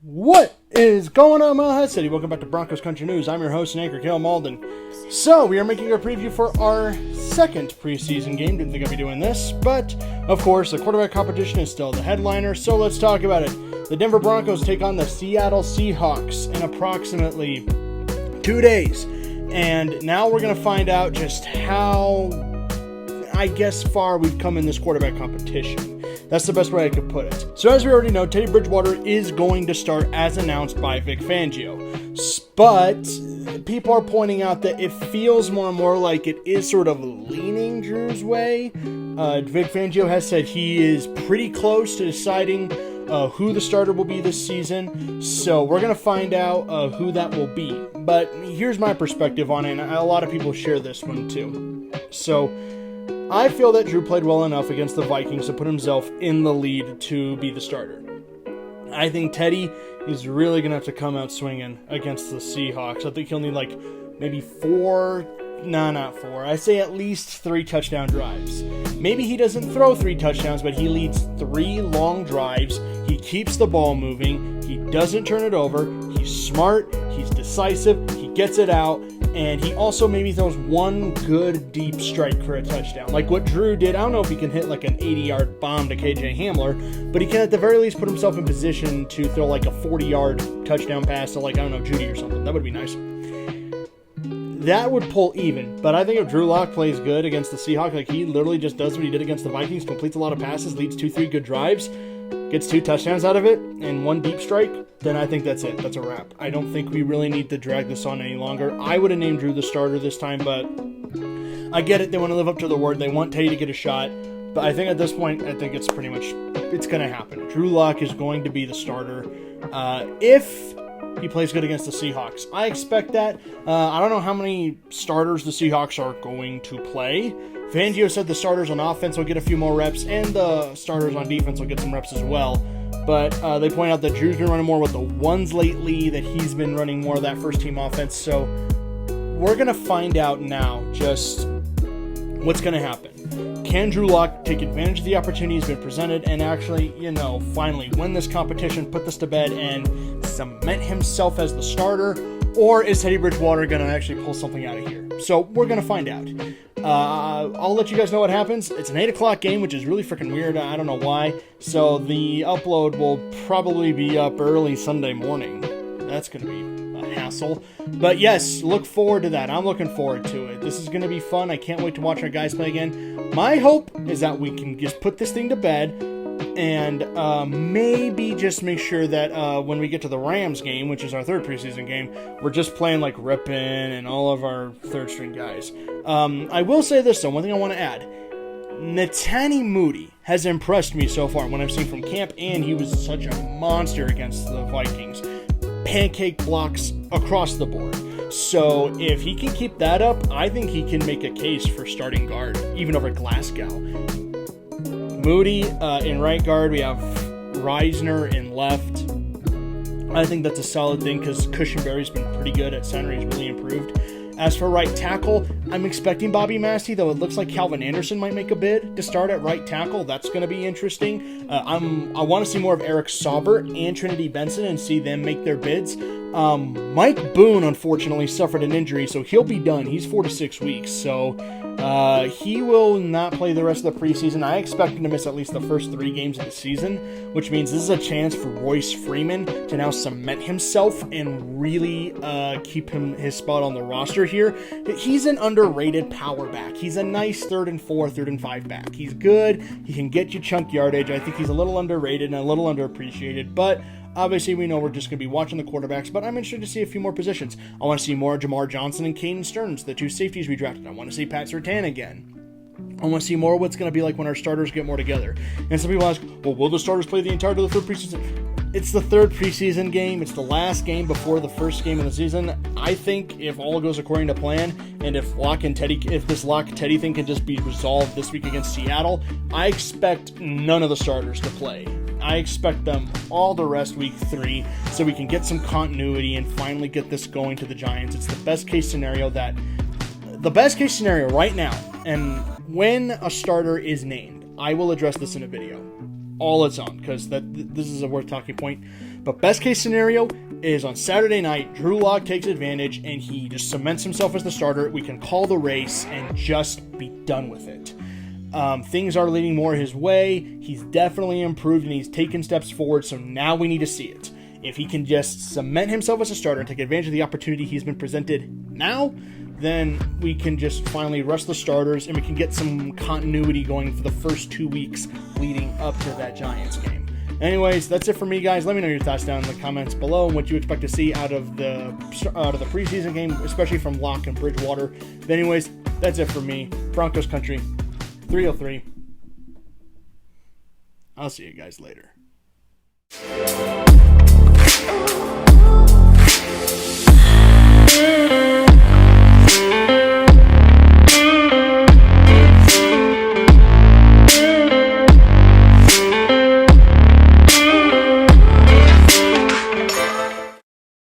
What is going on, Mile High City? Welcome back to Broncos Country News. I'm your host and anchor, Caleb Malden. So, we are making a preview for our second preseason game. Didn't think I'd be doing this, but, of course, the quarterback competition is still the headliner, so let's talk about it. The Denver Broncos take on the Seattle Seahawks in approximately 2 days. And now we're going to find out just how, far we've come in this quarterback competition. That's the best way I could put it. So as we already know, Teddy Bridgewater is going to start as announced by Vic Fangio. But people are pointing out that it feels more and more like it is sort of leaning Drew's way. Vic Fangio has said he is pretty close to deciding who the starter will be this season. So we're going to find out who that will be. But here's my perspective on it, and a lot of people share this one too. So I feel that Drew played well enough against the Vikings to put himself in the lead to be the starter. I think Teddy is really going to have to come out swinging against the Seahawks. I think he'll need maybe I say at least 3 touchdown drives. Maybe he doesn't throw 3 touchdowns, but he leads 3 long drives. He keeps the ball moving. He doesn't turn it over. He's smart. He's decisive. He gets it out. And he also maybe throws one good deep strike for a touchdown. Like what Drew did. I don't know if he can hit like an 80-yard bomb to KJ Hamler, but he can at the very least put himself in position to throw like a 40-yard touchdown pass to Judy or something. That would be nice. That would pull even. But I think if Drew Lock plays good against the Seahawks, he literally just does what he did against the Vikings, completes a lot of passes, leads 2-3 good drives, gets 2 touchdowns out of it, and 1 deep strike, then I think that's it. That's a wrap. I don't think we really need to drag this on any longer. I would have named Drew the starter this time, but I get it. They want to live up to the word. They want Teddy to get a shot. But I think at this point, it's going to happen. Drew Lock is going to be the starter if he plays good against the Seahawks. I expect that. I don't know how many starters the Seahawks are going to play. Fangio said the starters on offense will get a few more reps, and the starters on defense will get some reps as well. But they point out that Drew's been running more with the ones lately, that he's been running more of that first-team offense. So we're going to find out now just what's going to happen. Can Drew Lock take advantage of the opportunity he's been presented and actually, finally win this competition, put this to bed, and cement himself as the starter? Or is Teddy Bridgewater going to actually pull something out of here? So we're going to find out. I'll let you guys know what happens. It's an 8 o'clock game, which is really freaking weird. I don't know why. So the upload will probably be up early Sunday morning. That's going to be a hassle. But yes, look forward to that. I'm looking forward to it. This is going to be fun. I can't wait to watch our guys play again. My hope is that we can just put this thing to bed and maybe just make sure that when we get to the Rams game, which is our third preseason game, we're just playing like Rippin and all of our third-string guys. I will say this, though, one thing I want to add. Netani Moody has impressed me so far when I've seen from camp, and he was such a monster against the Vikings. Pancake blocks across the board. So if he can keep that up, I think he can make a case for starting guard, even over Glasgow. Moody in right guard. We have Reisner in left. I think that's a solid thing because Cushenberry's been pretty good at center. He's really improved. As for right tackle, I'm expecting Bobby Massey, though it looks like Calvin Anderson might make a bid to start at right tackle. That's going to be interesting. I want to see more of Eric Sauber and Trinity Benson and see them make their bids. Mike Boone, unfortunately, suffered an injury, so he'll be done. He's 4 to 6 weeks, so he will not play the rest of the preseason. I expect him to miss at least the first 3 games of the season, which means this is a chance for Royce Freeman to now cement himself and really keep his spot on the roster here. He's an underrated power back. He's a nice 3rd and 4, 3rd and 5 back. He's good. He can get you chunk yardage. I think he's a little underrated and a little underappreciated, but obviously, we know we're just going to be watching the quarterbacks, but I'm interested to see a few more positions. I want to see more Jamar Johnson and Caden Stearns, the 2 safeties we drafted. I want to see Pat Surtain again. I want to see more what's going to be like when our starters get more together. And some people ask, well, will the starters play the entirety of the 3rd preseason? It's the 3rd preseason game. It's the last game before the first game of the season. I think if all goes according to plan, and if this Lock-Teddy thing can just be resolved this week against Seattle, I expect none of the starters to play. I expect them all to rest week 3 so we can get some continuity and finally get this going to the Giants. It's the best case scenario right now. And when a starter is named, I will address this in a video. All its own, because this is a worth talking point. But best case scenario is on Saturday night, Drew Lock takes advantage and he just cements himself as the starter. We can call the race and just be done with it. Things are leading more his way. He's definitely improved and he's taken steps forward, so now we need to see it. If he can just cement himself as a starter and take advantage of the opportunity he's been presented now, then we can just finally rest the starters and we can get some continuity going for the first 2 weeks leading up to that Giants game. Anyways, that's it for me, guys. Let me know your thoughts down in the comments below and what you expect to see out of the preseason game, especially from Lock and Bridgewater. But anyways, that's it for me. Broncos Country 303. I'll see you guys later.